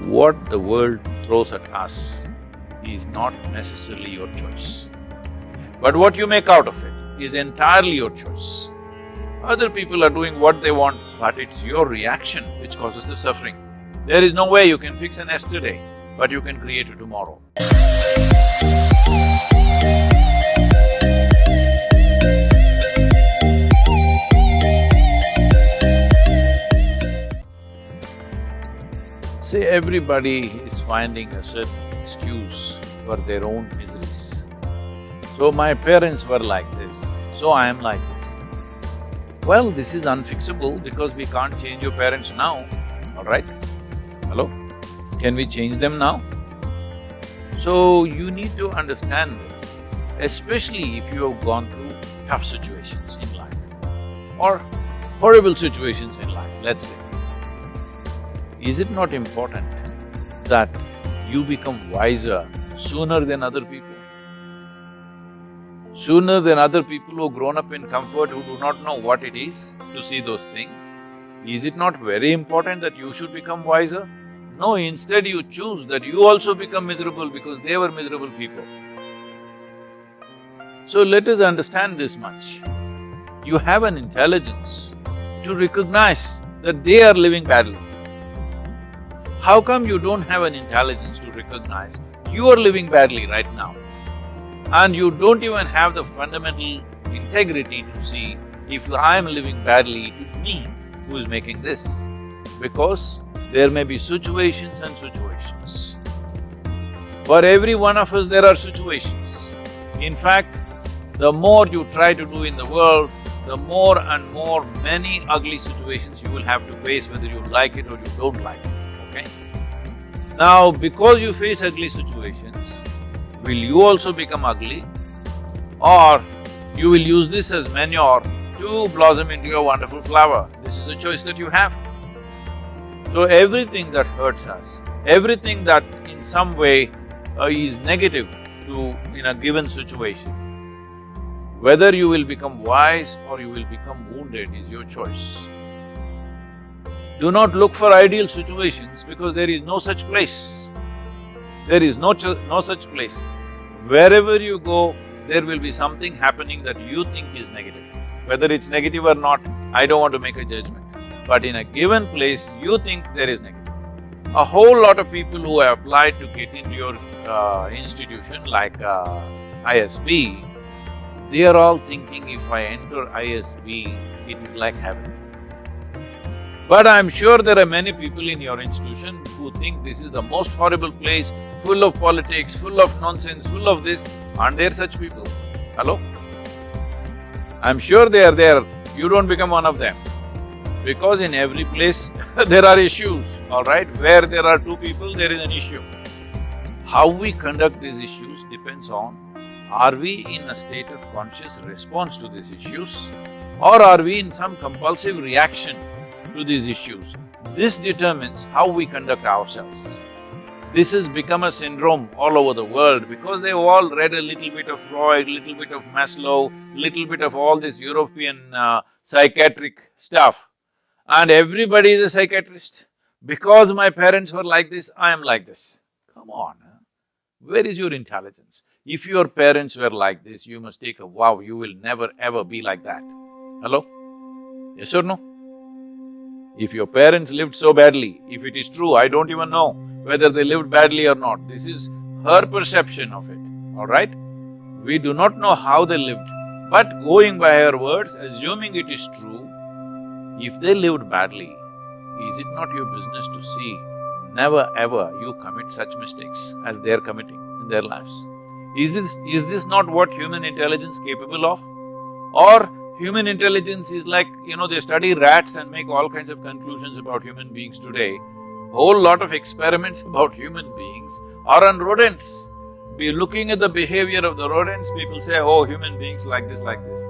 What the world throws at us is not necessarily your choice. But what you make out of it is entirely your choice. Other people are doing what they want, but it's your reaction which causes the suffering. There is no way you can fix an yesterday, but you can create a tomorrow. See, everybody is finding a certain excuse for their own miseries. So my parents were like this, so I am like this. Well, this is unfixable because we can't change your parents now, all right? Hello? Can we change them now? So you need to understand this, especially if you have gone through tough situations in life or horrible situations in life, let's say. Is it not important that you become wiser sooner than other people? Sooner than other people who've grown up in comfort, who do not know what it is to see those things? Is it not very important that you should become wiser? No, instead you choose that you also become miserable because they were miserable people. So let us understand this much. You have an intelligence to recognize that they are living badly. How come you don't have an intelligence to recognize you are living badly right now? And you don't even have the fundamental integrity to see if I am living badly, it is me who is making this. Because there may be situations and situations. For every one of us there are situations. In fact, the more you try to do in the world, the more and more many ugly situations you will have to face, whether you like it or you don't like it. Okay? Now, because you face ugly situations, will you also become ugly? Or you will use this as manure to blossom into a wonderful flower? This is a choice that you have. So everything that hurts us, everything that in some way is negative in a given situation, whether you will become wise or you will become wounded is your choice. Do not look for ideal situations because there is no such place. There is no such place. Wherever you go, there will be something happening that you think is negative. Whether it's negative or not, I don't want to make a judgment. But in a given place, you think there is negative. A whole lot of people who have applied to get into your institution like ISB, they are all thinking if I enter ISB, it is like heaven. But I'm sure there are many people in your institution who think this is the most horrible place, full of politics, full of nonsense, full of this. Aren't there such people? Hello? I'm sure they are there, you don't become one of them. Because in every place there are issues, all right? Where there are two people, there is an issue. How we conduct these issues depends on, are we in a state of conscious response to these issues or are we in some compulsive reaction to these issues? This determines how we conduct ourselves. This has become a syndrome all over the world because they've all read a little bit of Freud, little bit of Maslow, little bit of all this European psychiatric stuff. And everybody is a psychiatrist. Because my parents were like this, I am like this. Come on, where is your intelligence? If your parents were like this, you must take a vow, you will never ever be like that. Hello? Yes or no? If your parents lived so badly, if it is true, I don't even know whether they lived badly or not. This is her perception of it, all right? We do not know how they lived, but going by her words, assuming it is true, if they lived badly, is it not your business to see never ever you commit such mistakes as they are committing in their lives? Is this not what human intelligence is capable of? Or human intelligence is like, they study rats and make all kinds of conclusions about human beings today. Whole lot of experiments about human beings are on rodents. Be looking at the behavior of the rodents, people say, oh, human beings like this, like this.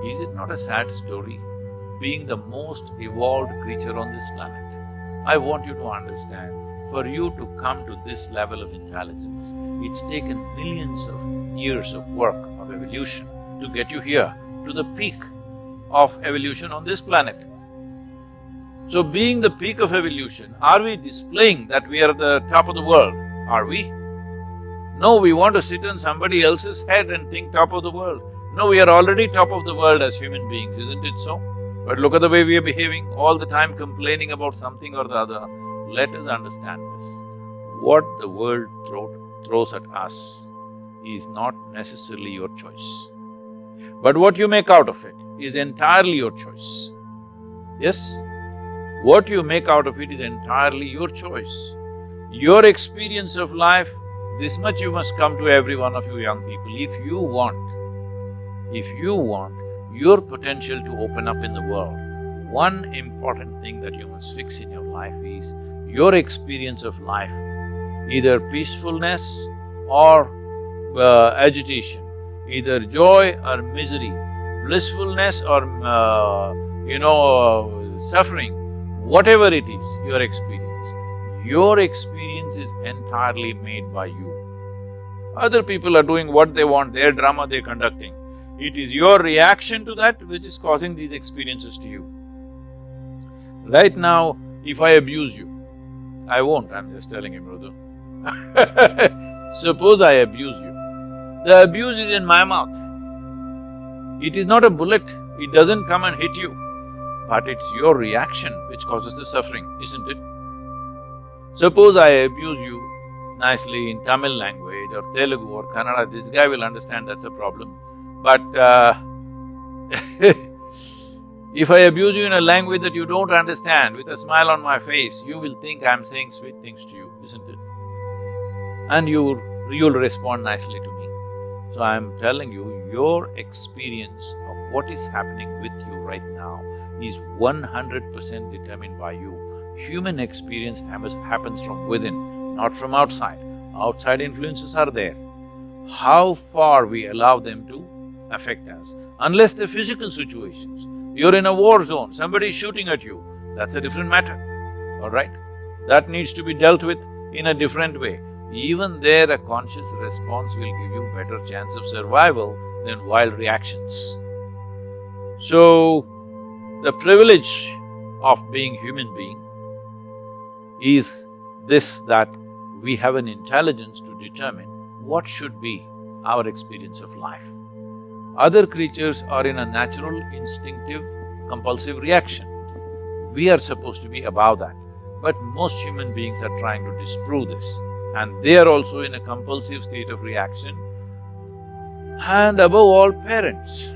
Is it not a sad story? Being the most evolved creature on this planet, I want you to understand, for you to come to this level of intelligence, it's taken millions of years of work, of evolution to get you here, to the peak of evolution on this planet. So being the peak of evolution, are we displaying that we are at the top of the world? Are we? No, we want to sit on somebody else's head and think top of the world. No, we are already top of the world as human beings, isn't it so? But look at the way we are behaving, all the time complaining about something or the other. Let us understand this. What the world throws at us is not necessarily your choice. But what you make out of it is entirely your choice. Yes? What you make out of it is entirely your choice. Your experience of life, this much you must come to every one of you young people. If you want your potential to open up in the world, one important thing that you must fix in your life is your experience of life, either peacefulness or agitation, either joy or misery, blissfulness or suffering, whatever it is, your experience is entirely made by you. Other people are doing what they want, their drama they're conducting. It is your reaction to that which is causing these experiences to you. Right now, if I abuse you, I won't, I'm just telling you, brother. Suppose I abuse you, the abuse is in my mouth. It is not a bullet, it doesn't come and hit you, but it's your reaction which causes the suffering, isn't it? Suppose I abuse you nicely in Tamil language or Telugu or Kannada, this guy will understand that's a problem. But if I abuse you in a language that you don't understand, with a smile on my face, you will think I'm saying sweet things to you, isn't it? And you'll respond nicely to me. So I'm telling you, your experience of what is happening with you right now is 100% determined by you. Human experience happens from within, not from outside. Outside influences are there. How far we allow them to affect us, unless they're physical situations. You're in a war zone, somebody's shooting at you, that's a different matter, all right? That needs to be dealt with in a different way. Even there, a conscious response will give you better chance of survival than wild reactions. So, the privilege of being human being is this, that we have an intelligence to determine what should be our experience of life. Other creatures are in a natural, instinctive, compulsive reaction. We are supposed to be above that. But most human beings are trying to disprove this, and they are also in a compulsive state of reaction. And above all, parents.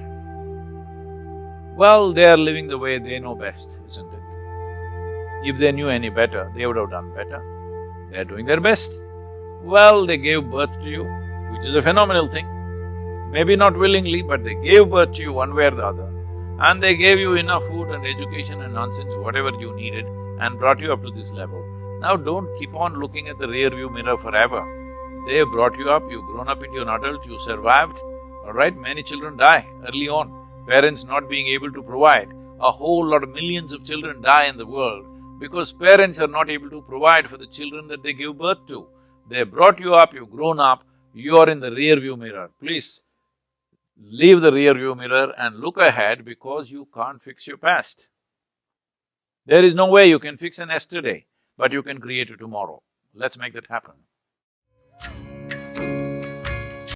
Well, they are living the way they know best, isn't it? If they knew any better, they would have done better. They are doing their best. Well, they gave birth to you, which is a phenomenal thing. Maybe not willingly, but they gave birth to you one way or the other. And they gave you enough food and education and nonsense, whatever you needed, and brought you up to this level. Now don't keep on looking at the rear view mirror forever. They brought you up, you've grown up into an adult, you survived, all right? Many children die early on, parents not being able to provide. A whole lot of millions of children die in the world because parents are not able to provide for the children that they give birth to. They brought you up, you've grown up, you are in the rear view mirror. Please, leave the rear view mirror and look ahead, because you can't fix your past. There is no way you can fix an yesterday, but you can create a tomorrow. Let's make that happen.